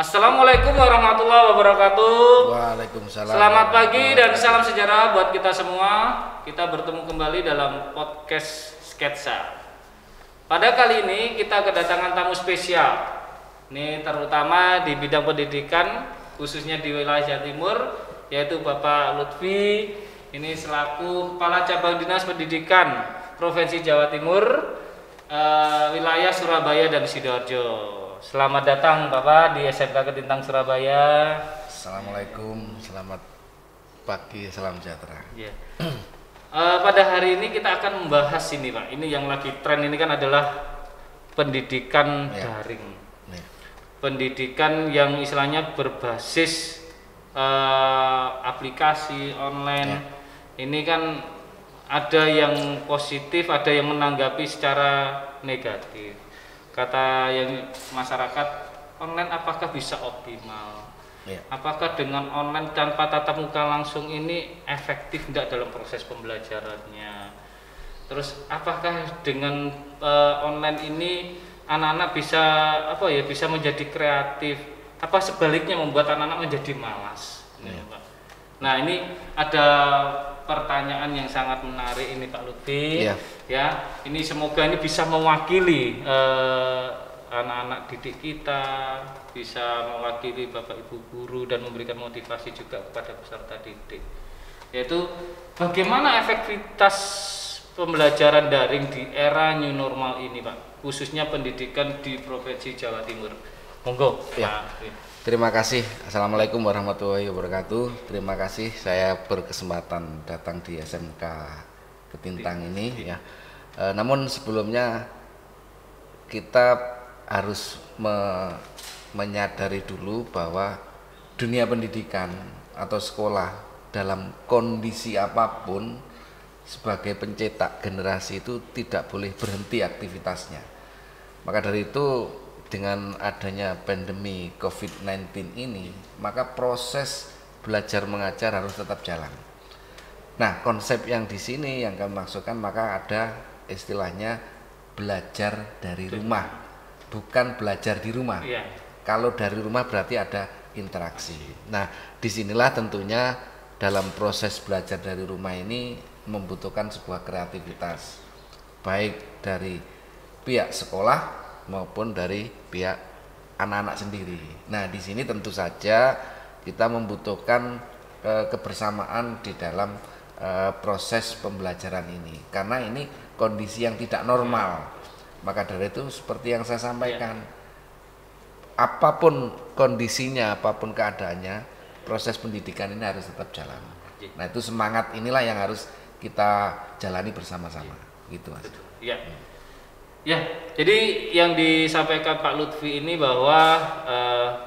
Assalamualaikum warahmatullahi wabarakatuh. Waalaikumsalam. Selamat pagi dan salam sejarah buat kita semua. Kita bertemu kembali dalam podcast Sketsa. Pada kali ini kita kedatangan tamu spesial. Ini terutama di bidang pendidikan, khususnya di wilayah Jawa Timur, yaitu Bapak Lutfi. Ini selaku Kepala Cabang Dinas Pendidikan Provinsi Jawa Timur, wilayah Surabaya dan Sidoarjo. Selamat datang Bapak di SMK Ketintang Surabaya. Assalamualaikum, selamat pagi, salam sejahtera. Yeah. Pada hari ini kita akan membahas ini Pak. Ini yang lagi tren ini kan adalah pendidikan daring. Pendidikan yang istilahnya berbasis aplikasi online. Ini kan ada yang positif, ada yang menanggapi secara negatif. Kata yang masyarakat, online apakah bisa optimal? Apakah dengan online tanpa tatap muka langsung ini efektif tidak dalam proses pembelajarannya? Terus apakah dengan online ini anak-anak bisa menjadi kreatif? Apa sebaliknya membuat anak-anak menjadi malas? Nah, ini ada pertanyaan yang sangat menarik ini Pak Lutfi. Ya, ini semoga ini bisa mewakili anak-anak didik kita, bisa mewakili Bapak Ibu guru dan memberikan motivasi juga kepada peserta didik. Yaitu bagaimana efektivitas pembelajaran daring di era new normal ini Pak, khususnya pendidikan di Provinsi Jawa Timur. Monggo. Ya. Terima kasih. Assalamualaikum warahmatullahi wabarakatuh. Terima kasih saya berkesempatan datang di SMK Ketintang ini ya. Namun sebelumnya kita harus menyadari dulu bahwa dunia pendidikan atau sekolah dalam kondisi apapun sebagai pencetak generasi itu tidak boleh berhenti aktivitasnya. Maka dari itu dengan adanya pandemi COVID-19 ini, maka proses belajar mengajar harus tetap jalan. Nah, konsep yang di sini yang kami maksudkan, maka ada istilahnya belajar dari rumah, bukan belajar di rumah. Kalau dari rumah berarti ada interaksi. Nah, disinilah tentunya dalam proses belajar dari rumah ini membutuhkan sebuah kreativitas, baik dari pihak sekolah maupun dari pihak anak-anak sendiri. Nah, di sini tentu saja kita membutuhkan kebersamaan di dalam proses pembelajaran ini, karena ini kondisi yang tidak normal. Maka dari itu seperti yang saya sampaikan, apapun kondisinya, apapun keadaannya, proses pendidikan ini harus tetap jalan. Nah, itu semangat inilah yang harus kita jalani bersama-sama, gitu Mas. Ya, jadi yang disampaikan Pak Lutfi ini bahwa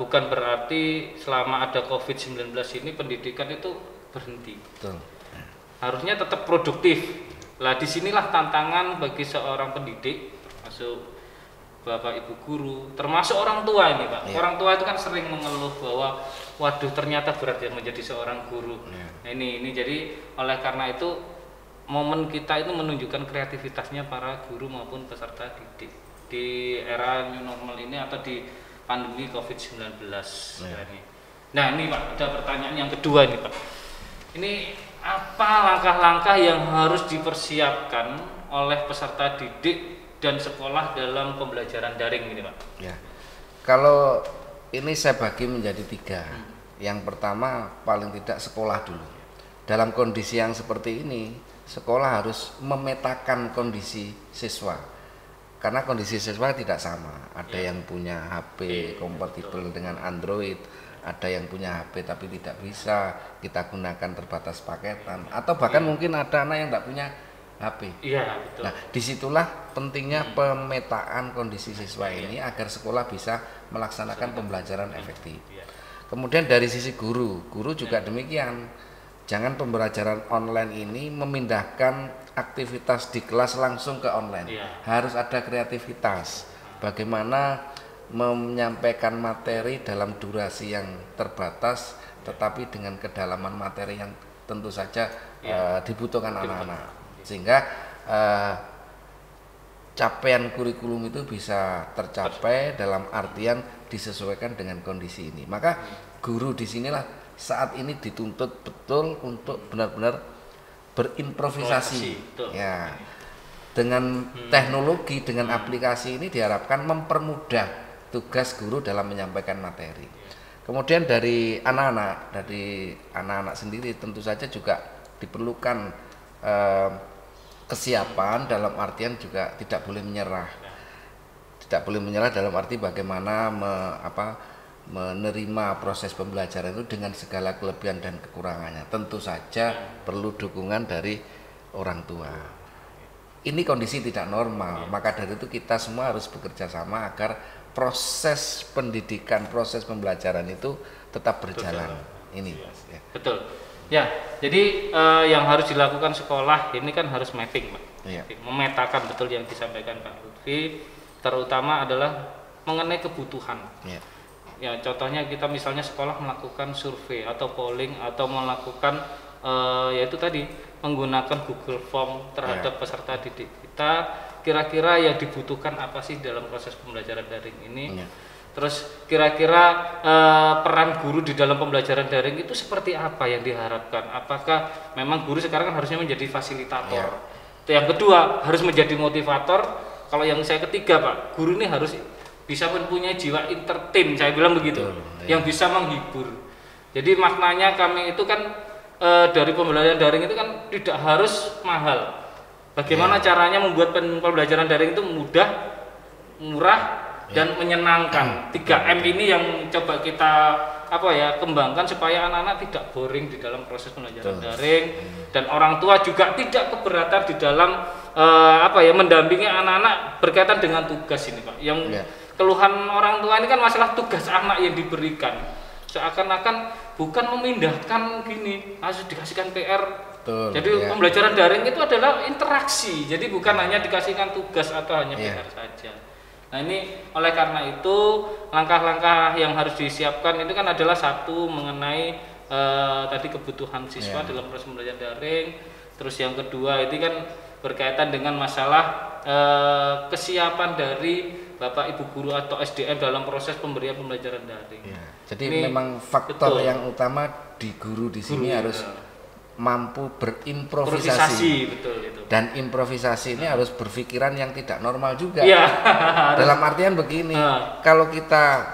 bukan berarti selama ada COVID-19 ini pendidikan itu berhenti. Betul. Harusnya tetap produktif. Lah disinilah tantangan bagi seorang pendidik, masuk Bapak Ibu guru, termasuk orang tua ini Pak. Orang tua itu kan sering mengeluh bahwa waduh ternyata berat ya menjadi seorang guru. Nah, ini jadi oleh karena itu momen kita itu menunjukkan kreativitasnya para guru maupun peserta didik di era new normal ini atau di pandemi COVID-19 ini. Nah, ini Pak, ada pertanyaan yang kedua ini Pak. Ini apa langkah-langkah yang harus dipersiapkan oleh peserta didik dan sekolah dalam pembelajaran daring ini Pak? Ya, kalau ini saya bagi menjadi 3. Yang pertama paling tidak sekolah dulu. Dalam kondisi yang seperti ini, sekolah harus memetakan kondisi siswa, karena kondisi siswa tidak sama. Ada yang punya HP kompatibel dengan Android, ada yang punya HP tapi tidak bisa kita gunakan, terbatas paketan, atau bahkan mungkin ada anak yang tidak punya HP. Betul. Nah, disitulah pentingnya pemetaan kondisi siswa ini agar sekolah bisa melaksanakan pembelajaran efektif. Kemudian dari sisi guru juga demikian. Jangan pembelajaran online ini memindahkan aktivitas di kelas langsung ke online. Harus ada kreativitas. Bagaimana menyampaikan materi dalam durasi yang terbatas, tetapi dengan kedalaman materi yang tentu saja dibutuhkan anak-anak. Sehingga capaian kurikulum itu bisa tercapai dalam artian disesuaikan dengan kondisi ini. Maka guru di sinilah saat ini dituntut betul untuk benar-benar berimprovisasi. Ya. Dengan teknologi, dengan aplikasi ini diharapkan mempermudah tugas guru dalam menyampaikan materi. Kemudian dari anak-anak sendiri tentu saja juga diperlukan kesiapan, dalam artian juga tidak boleh menyerah. Tidak boleh menyerah dalam arti bagaimana menerima proses pembelajaran itu dengan segala kelebihan dan kekurangannya. Tentu saja perlu dukungan dari orang tua. Ini kondisi tidak normal, maka dari itu kita semua harus bekerja sama agar proses pendidikan, proses pembelajaran itu tetap berjalan. Ini, ya. Betul. Ya, jadi yang harus dilakukan sekolah ini kan harus mapping, Pak. Ya. Memetakan betul yang disampaikan Pak Lutfi, terutama adalah mengenai kebutuhan. Ya. Ya, contohnya kita misalnya sekolah melakukan survei atau polling atau melakukan yaitu tadi menggunakan Google Form terhadap peserta didik kita, kira-kira yang dibutuhkan apa sih dalam proses pembelajaran daring ini. Terus kira-kira peran guru di dalam pembelajaran daring itu seperti apa yang diharapkan? Apakah memang guru sekarang kan harusnya menjadi fasilitator? Yang kedua harus menjadi motivator. Kalau yang saya ketiga, Pak, guru ini harus bisa mempunyai jiwa entertain, saya bilang begitu, yang bisa menghibur. Jadi maknanya kami itu kan dari pembelajaran daring itu kan tidak harus mahal. Bagaimana caranya membuat pembelajaran daring itu mudah, murah, dan menyenangkan. 3M ini yang coba kita kembangkan supaya anak-anak tidak boring di dalam proses pembelajaran daring, dan orang tua juga tidak keberatan di dalam mendampingi anak-anak berkaitan dengan tugas ini, Pak. Yang keluhan orang tua ini kan masalah tugas anak yang diberikan. Seakan-akan bukan memindahkan gini, harus dikasihkan PR. Jadi pembelajaran daring itu adalah interaksi. Jadi bukan hanya dikasihkan tugas atau hanya PR saja. Nah, ini oleh karena itu langkah-langkah yang harus disiapkan itu kan adalah satu mengenai tadi kebutuhan siswa dalam proses pembelajaran daring. Terus yang kedua itu kan berkaitan dengan masalah kesiapan dari Bapak Ibu guru atau SDM dalam proses pemberian pembelajaran daring. Jadi ini memang faktor yang utama di guru di sini harus mampu berimprovisasi. Betul itu. Dan improvisasi ini harus berpikiran yang tidak normal juga. Dalam artian begini, kalau kita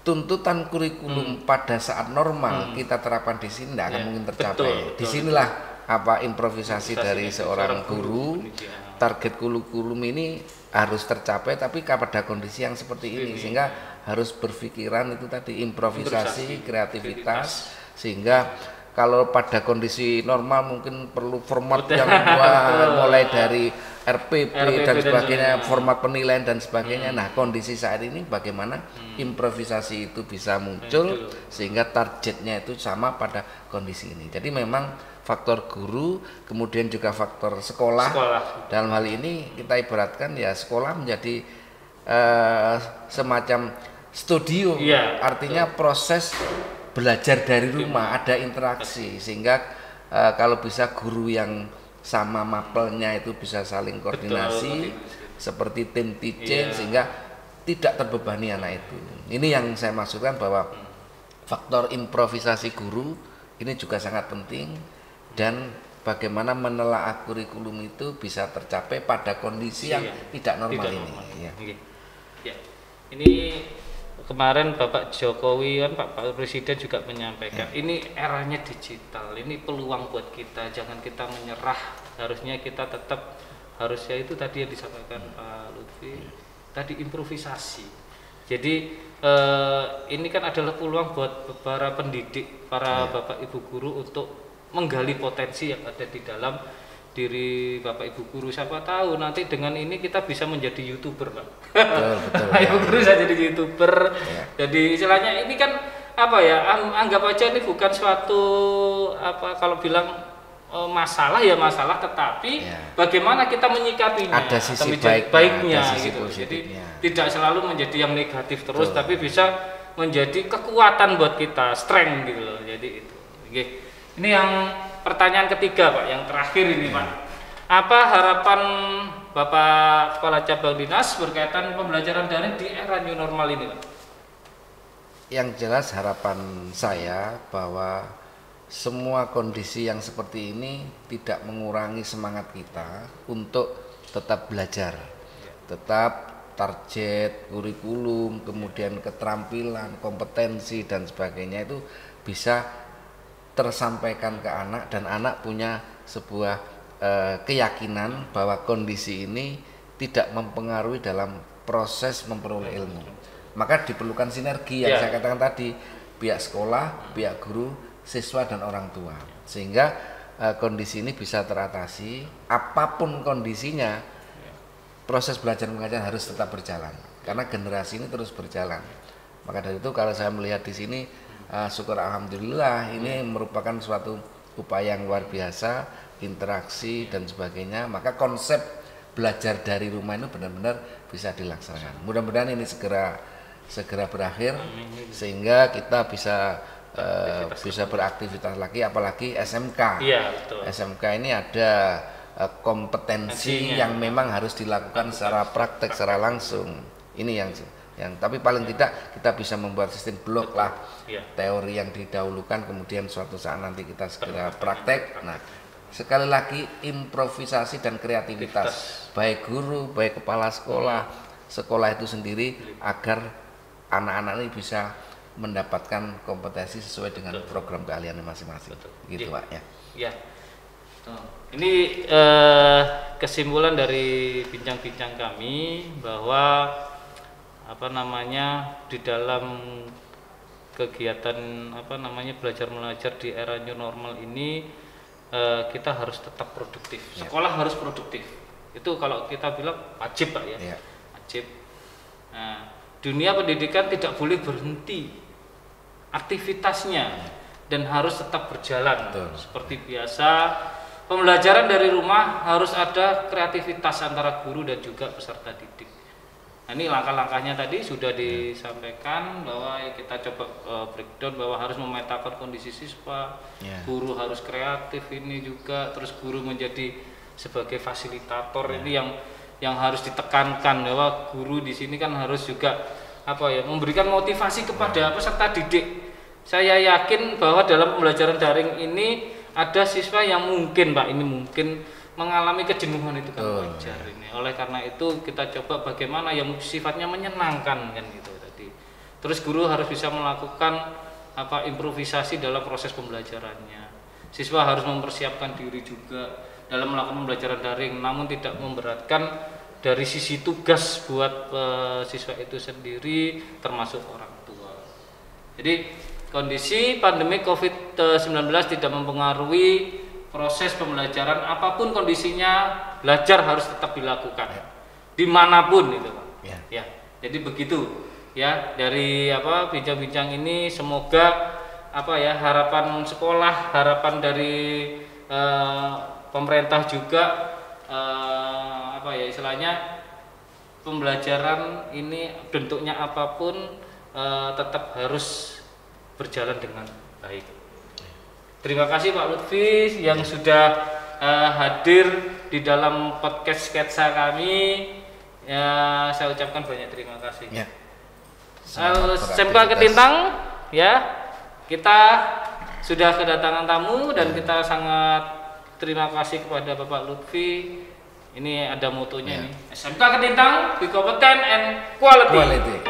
tuntutan kurikulum pada saat normal kita terapkan di sini tidak akan mungkin tercapai. Disinilah improvisasi dari seorang guru. Target kurikulum ini harus tercapai, tapi pada kondisi yang seperti ini, sehingga harus berpikiran itu tadi improvisasi, kreativitas, sehingga kalau pada kondisi normal mungkin perlu format yang mulai dari RPP dan sebagainya, format penilaian dan sebagainya. Nah, kondisi saat ini bagaimana improvisasi itu bisa muncul sehingga targetnya itu sama pada kondisi ini. Jadi memang faktor guru, kemudian juga faktor sekolah. Dalam hal ini kita ibaratkan ya sekolah menjadi semacam studio, artinya proses belajar dari rumah, ada interaksi, sehingga kalau bisa guru yang sama mapelnya itu bisa saling koordinasi seperti tim teaching, sehingga tidak terbebani anak itu. Ini yang saya maksudkan bahwa faktor improvisasi guru ini juga sangat penting, dan bagaimana menelaah kurikulum itu bisa tercapai pada kondisi yang tidak normal ini. Ini kemarin Bapak Jokowi kan Pak Presiden juga menyampaikan ini eranya digital, ini peluang buat kita, jangan kita menyerah, harusnya kita tetap harusnya itu tadi yang disampaikan Pak Lutfi tadi improvisasi. Jadi ini kan adalah peluang buat para pendidik, para Bapak Ibu guru untuk menggali potensi yang ada di dalam diri Bapak Ibu guru. Siapa tahu nanti dengan ini kita bisa menjadi YouTuber, Pak. Betul. Ibu guru bisa jadi YouTuber. Jadi istilahnya ini kan anggap aja ini bukan suatu kalau bilang masalah, tetapi bagaimana kita menyikapinya, ada sisi baiknya ada sisi gitu. Jadi tidak selalu menjadi yang negatif terus, tapi bisa menjadi kekuatan buat kita, strength gitu loh. Jadi itu. Ini yang pertanyaan ketiga, Pak, yang terakhir ini, Pak. Apa harapan Bapak Kepala Cabang Dinas berkaitan pembelajaran daring di era new normal ini, Pak? yang jelas harapan saya bahwa semua kondisi yang seperti ini tidak mengurangi semangat kita untuk tetap belajar, tetap target kurikulum, kemudian keterampilan, kompetensi dan sebagainya itu bisa tersampaikan ke anak, dan anak punya sebuah keyakinan bahwa kondisi ini tidak mempengaruhi dalam proses memperoleh ilmu. Maka diperlukan sinergi yang saya katakan tadi, pihak sekolah, pihak guru, siswa dan orang tua, sehingga kondisi ini bisa teratasi. Apapun kondisinya, proses belajar mengajar harus tetap berjalan karena generasi ini terus berjalan. Maka dari itu kalau saya melihat di sini, syukur alhamdulillah ini merupakan suatu upaya yang luar biasa, interaksi dan sebagainya. Maka konsep belajar dari rumah itu benar-benar bisa dilaksanakan. Mudah-mudahan ini segera berakhir sehingga kita bisa beraktivitas lagi, apalagi SMK. Iya, betul. SMK ini ada kompetensi yang memang harus dilakukan secara praktek, secara langsung. Ini yang tapi paling tidak kita bisa membuat sistem blok lah, teori yang didahulukan, kemudian suatu saat nanti kita segera praktek. Nah, sekali lagi improvisasi dan kreativitas baik guru, baik kepala sekolah itu sendiri, agar anak-anak ini bisa mendapatkan kompetensi sesuai dengan program keahliannya masing-masing. Gitu Pak ya. Ya. Ini kesimpulan dari bincang-bincang kami bahwa di dalam kegiatan belajar mengajar di era new normal ini kita harus tetap produktif. Sekolah harus produktif. Itu kalau kita bilang wajib Pak ya. Wajib. Nah, dunia pendidikan tidak boleh berhenti aktivitasnya dan harus tetap berjalan. Seperti biasa, pembelajaran dari rumah harus ada kreativitas antara guru dan juga peserta didik. Nah, ini langkah-langkahnya tadi sudah disampaikan bahwa kita coba breakdown bahwa harus memetakan kondisi siswa, guru harus kreatif ini juga, terus guru menjadi sebagai fasilitator. Ini yang harus ditekankan bahwa guru di sini kan harus juga memberikan motivasi kepada peserta didik. Saya yakin bahwa dalam pembelajaran daring ini ada siswa yang mungkin mengalami kejenuhan, itu kan wajar ini. Oleh karena itu kita coba bagaimana yang sifatnya menyenangkan kan gitu tadi. Terus guru harus bisa melakukan improvisasi dalam proses pembelajarannya. Siswa harus mempersiapkan diri juga dalam melakukan pembelajaran daring, namun tidak memberatkan dari sisi tugas buat siswa itu sendiri, termasuk orang tua. Jadi kondisi pandemi COVID-19 tidak mempengaruhi proses pembelajaran, apapun kondisinya, belajar harus tetap dilakukan dimanapun itu Pak. Ya, jadi begitu ya dari bincang-bincang ini. Semoga harapan sekolah, harapan dari pemerintah juga istilahnya pembelajaran ini bentuknya apapun tetap harus berjalan dengan baik. Terima kasih Pak Lutfi yang sudah hadir di dalam podcast sketsa kami. Ya, saya ucapkan banyak terima kasih. SMK Ketintang ya, kita sudah kedatangan tamu dan kita sangat terima kasih kepada Bapak Lutfi. Ini ada motonya nih, SMK Ketintang, be competent and quality.